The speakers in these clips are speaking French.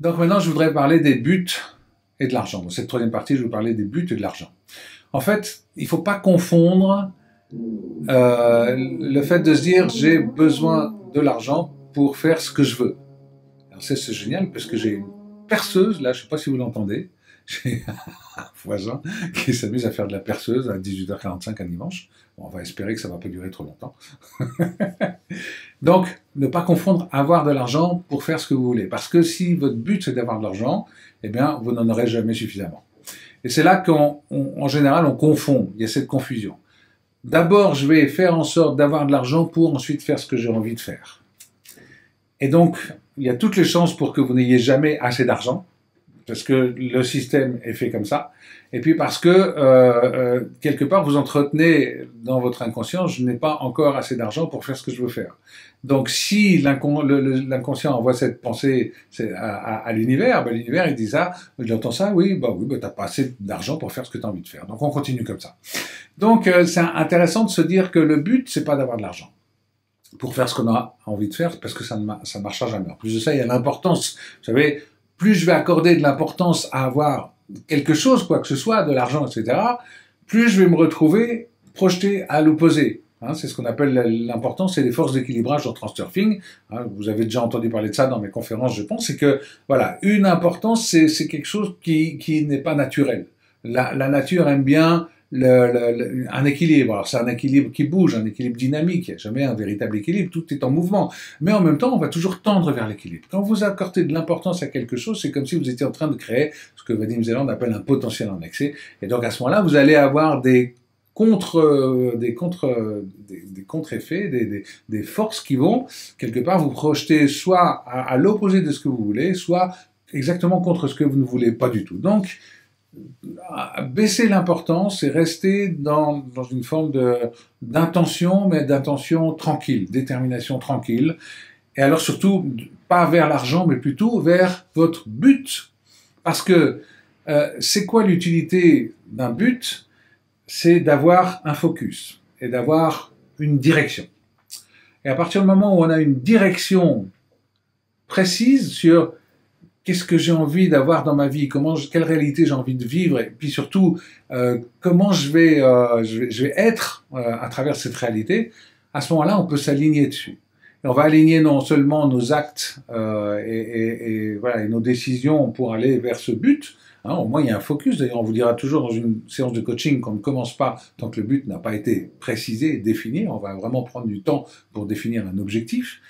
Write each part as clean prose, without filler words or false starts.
Donc maintenant, je voudrais parler des buts et de l'argent. Dans cette troisième partie, je vais parler des buts et de l'argent. En fait, il ne faut pas confondre le fait de se dire j'ai besoin de l'argent pour faire ce que je veux. Alors c'est génial parce que j'ai une perceuse, là, je ne sais pas si vous l'entendez, j'ai un voisin qui s'amuse à faire de la perceuse à 18h45 un dimanche. Bon, on va espérer que ça ne va pas durer trop longtemps. Donc, ne pas confondre avoir de l'argent pour faire ce que vous voulez. Parce que si votre but c'est d'avoir de l'argent, eh bien, vous n'en aurez jamais suffisamment. Et c'est là qu'en général, on confond. Il y a cette confusion. D'abord, je vais faire en sorte d'avoir de l'argent pour ensuite faire ce que j'ai envie de faire. Et donc, il y a toutes les chances pour que vous n'ayez jamais assez d'argent, parce que le système est fait comme ça, et puis parce que quelque part vous entretenez dans votre inconscient, je n'ai pas encore assez d'argent pour faire ce que je veux faire. Donc si l'inconscient envoie cette pensée à l'univers, ben, l'univers il dit ça, j'entends ça, oui, t'as pas assez d'argent pour faire ce que tu as envie de faire. Donc on continue comme ça. Donc c'est intéressant de se dire que le but c'est pas d'avoir de l'argent pour faire ce qu'on a envie de faire, parce que ça ne marchera jamais. En plus de ça, il y a l'importance. Vous savez, plus je vais accorder de l'importance à avoir quelque chose, quoi que ce soit, de l'argent, etc., plus je vais me retrouver projeté à l'opposé. Hein, c'est ce qu'on appelle l'importance, c'est les forces d'équilibrage en transurfing. Hein, vous avez déjà entendu parler de ça dans mes conférences, je pense. C'est que, voilà, une importance, c'est quelque chose qui n'est pas naturel. La nature aime bien un équilibre. Alors c'est un équilibre qui bouge, un équilibre dynamique, il n'y a jamais un véritable équilibre, tout est en mouvement. Mais en même temps, on va toujours tendre vers l'équilibre. Quand vous accordez de l'importance à quelque chose, c'est comme si vous étiez en train de créer ce que Vadim Zeland appelle un potentiel en excès. Et donc à ce moment-là, vous allez avoir des contre-effets, des forces qui vont quelque part vous projeter soit à l'opposé de ce que vous voulez, soit exactement contre ce que vous ne voulez pas du tout. Donc, baisser l'importance et rester dans une forme d'intention, mais d'intention tranquille, détermination tranquille. Et alors surtout, pas vers l'argent, mais plutôt vers votre but. Parce que c'est quoi l'utilité d'un but? C'est d'avoir un focus et d'avoir une direction. Et à partir du moment où on a une direction précise sur qu'est-ce que j'ai envie d'avoir dans ma vie, quelle réalité j'ai envie de vivre, et puis surtout comment je vais être à travers cette réalité, à ce moment-là, on peut s'aligner dessus. Et on va aligner non seulement nos actes voilà, et nos décisions pour aller vers ce but. Hein, au moins, il y a un focus. D'ailleurs, on vous dira toujours dans une séance de coaching qu'on ne commence pas tant que le but n'a pas été précisé et défini. On va vraiment prendre du temps pour définir un objectif.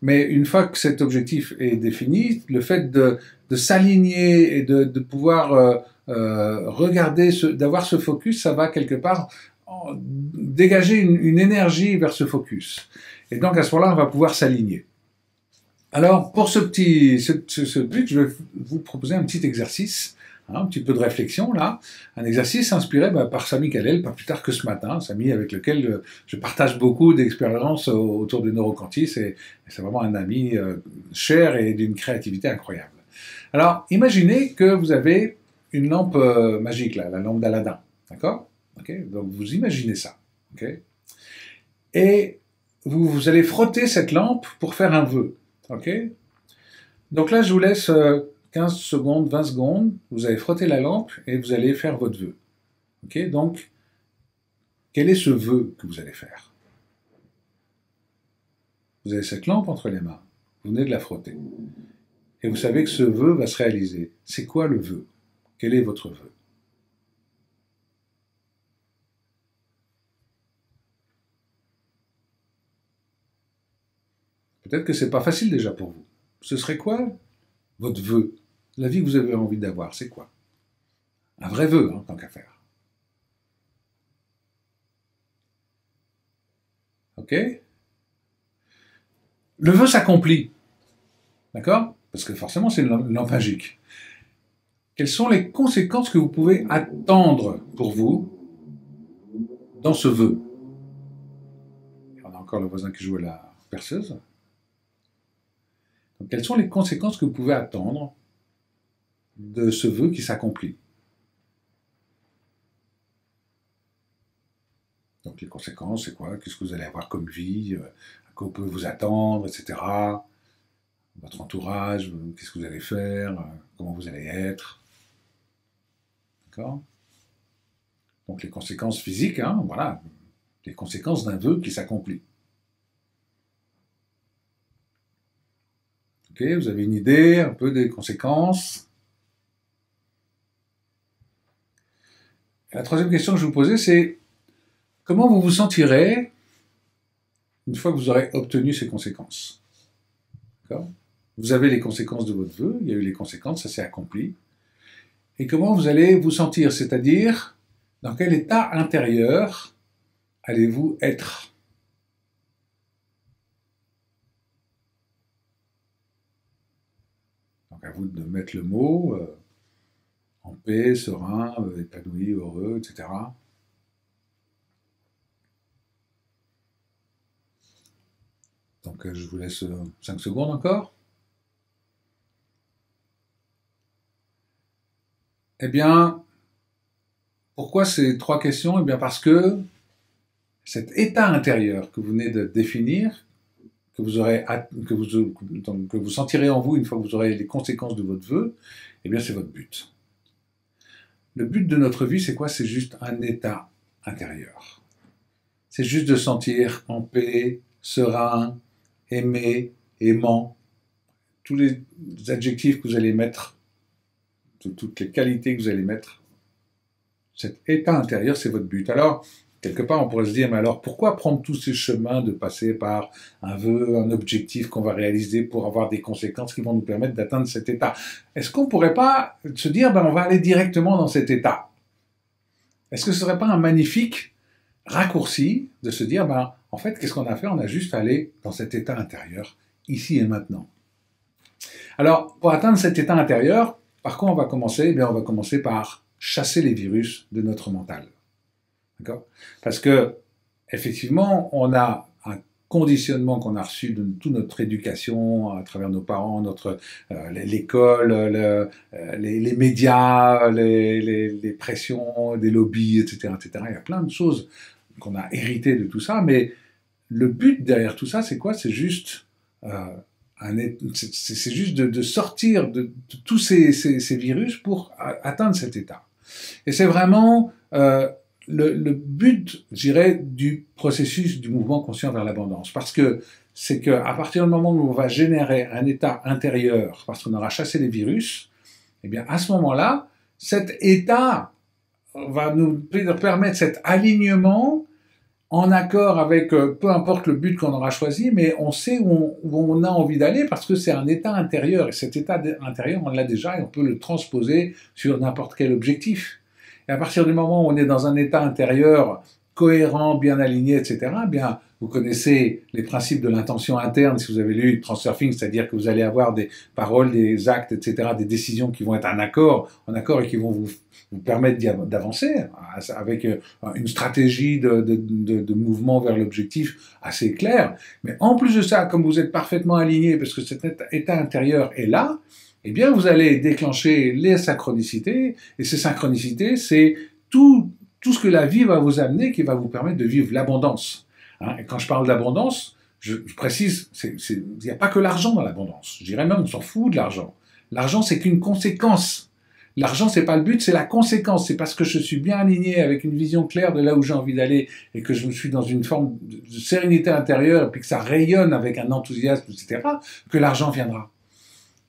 Mais une fois que cet objectif est défini, le fait de s'aligner et de pouvoir regarder, d'avoir ce focus, ça va quelque part dégager une énergie vers ce focus. Et donc à ce moment-là, on va pouvoir s'aligner. Alors pour ce but, je vais vous proposer un petit exercice, hein, un petit peu de réflexion là, un exercice inspiré par Sami Kallel, pas plus tard que ce matin, Sami avec lequel je partage beaucoup d'expériences autour du neuroquantisme, et c'est vraiment un ami cher et d'une créativité incroyable. Alors imaginez que vous avez une lampe magique là, la lampe d'Aladin, d'accord? Okay, donc vous imaginez ça, okay? Et vous allez frotter cette lampe pour faire un vœu. Okay, donc là, je vous laisse 15 secondes, 20 secondes. Vous allez frotter la lampe et vous allez faire votre vœu. Okay, donc, quel est ce vœu que vous allez faire? Vous avez cette lampe entre les mains. Vous venez de la frotter. Et vous savez que ce vœu va se réaliser. C'est quoi le vœu? Quel est votre vœu? Peut-être que c'est pas facile déjà pour vous. Ce serait quoi votre vœu? La vie que vous avez envie d'avoir, c'est quoi? Un vrai vœu, hein, tant qu'à faire. Ok? Le vœu s'accomplit. D'accord? Parce que forcément, c'est une lampe magique. Quelles sont les conséquences que vous pouvez attendre pour vous dans ce vœu? On a encore le voisin qui joue à la perceuse. Donc, quelles sont les conséquences que vous pouvez attendre de ce vœu qui s'accomplit? Donc, les conséquences, c'est quoi? Qu'est-ce que vous allez avoir comme vie? À quoi vous pouvez vous attendre, etc. votre entourage, qu'est-ce que vous allez faire, comment vous allez être. D'accord? Donc les conséquences physiques, hein, voilà, les conséquences d'un vœu qui s'accomplit. Ok, vous avez une idée un peu des conséquences. Et la troisième question que je vous posais, c'est comment vous vous sentirez une fois que vous aurez obtenu ces conséquences. D'accord? Vous avez les conséquences de votre vœu, il y a eu les conséquences, ça s'est accompli. Et comment vous allez vous sentir, c'est-à-dire dans quel état intérieur allez-vous être? Donc à vous de mettre le mot en paix, serein, épanoui, heureux, etc. Donc je vous laisse 5 secondes encore. Eh bien, pourquoi ces 3 questions? Eh bien parce que cet état intérieur que vous venez de définir, que vous sentirez en vous une fois que vous aurez les conséquences de votre vœu, eh bien c'est votre but. Le but de notre vie, c'est quoi? C'est juste un état intérieur. C'est juste de sentir en paix, serein, aimé, aimant, tous les adjectifs que vous allez mettre, toutes les qualités que vous allez mettre. Cet état intérieur, c'est votre but. Alors, quelque part, on pourrait se dire, mais alors pourquoi prendre tous ces chemins de passer par un vœu, un objectif qu'on va réaliser pour avoir des conséquences qui vont nous permettre d'atteindre cet état? Est-ce qu'on ne pourrait pas se dire, ben, on va aller directement dans cet état? Est-ce que ce ne serait pas un magnifique raccourci de se dire, ben, en fait, qu'est-ce qu'on a fait? On a juste allé dans cet état intérieur, ici et maintenant. Alors, pour atteindre cet état intérieur, par quoi on va commencer? Eh bien, on va commencer par chasser les virus de notre mental. D'accord? Parce que, effectivement, on a un conditionnement qu'on a reçu de toute notre éducation, à travers nos parents, l'école, les médias, les pressions, des lobbies, etc., etc. Il y a plein de choses qu'on a héritées de tout ça, mais le but derrière tout ça, c'est quoi? C'est juste, c'est juste de sortir de tous ces virus pour atteindre cet état. Et c'est vraiment le but, je dirais, du processus du mouvement conscient vers l'abondance. Parce que c'est qu'à partir du moment où on va générer un état intérieur, parce qu'on aura chassé les virus, eh bien à ce moment-là, cet état va nous permettre cet alignement en accord avec peu importe le but qu'on aura choisi, mais on sait où on a envie d'aller parce que c'est un état intérieur. Et cet état intérieur, on l'a déjà et on peut le transposer sur n'importe quel objectif. Et à partir du moment où on est dans un état intérieur cohérent, bien aligné, etc., eh bien, vous connaissez les principes de l'intention interne si vous avez lu Transurfing, c'est-à-dire que vous allez avoir des paroles, des actes, etc., des décisions qui vont être en accord et qui vont vous permettre d'avancer avec une stratégie de mouvement vers l'objectif assez claire. Mais en plus de ça, comme vous êtes parfaitement aligné, parce que cet état intérieur est là, eh bien, vous allez déclencher les synchronicités, et ces synchronicités, c'est tout ce que la vie va vous amener qui va vous permettre de vivre l'abondance. Hein, et quand je parle d'abondance, je précise, il n'y a pas que l'argent dans l'abondance. Je dirais même, on s'en fout de l'argent. L'argent, c'est qu'une conséquence. L'argent, c'est pas le but, c'est la conséquence. C'est parce que je suis bien aligné avec une vision claire de là où j'ai envie d'aller et que je me suis dans une forme de sérénité intérieure et puis que ça rayonne avec un enthousiasme, etc., que l'argent viendra.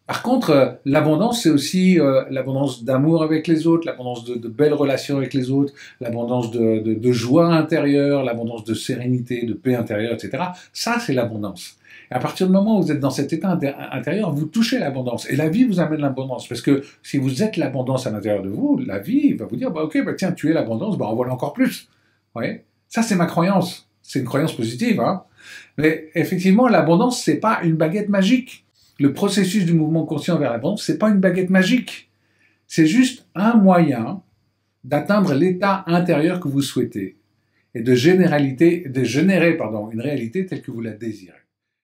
Par contre, l'abondance, c'est aussi l'abondance d'amour avec les autres, l'abondance de belles relations avec les autres, l'abondance de joie intérieure, l'abondance de sérénité, de paix intérieure, etc. Ça, c'est l'abondance. Et à partir du moment où vous êtes dans cet état intérieur, vous touchez l'abondance. Et la vie vous amène l'abondance. Parce que si vous êtes l'abondance à l'intérieur de vous, la vie va vous dire, bah, ok, bah, tiens, tu es l'abondance, bah, en voilà encore plus. Vous voyez? Ça, c'est ma croyance. C'est une croyance positive, hein. Mais effectivement, l'abondance, c'est pas une baguette magique. Le processus du mouvement conscient vers l'abondance, c'est pas une baguette magique. C'est juste un moyen d'atteindre l'état intérieur que vous souhaitez et de générer une réalité telle que vous la désirez.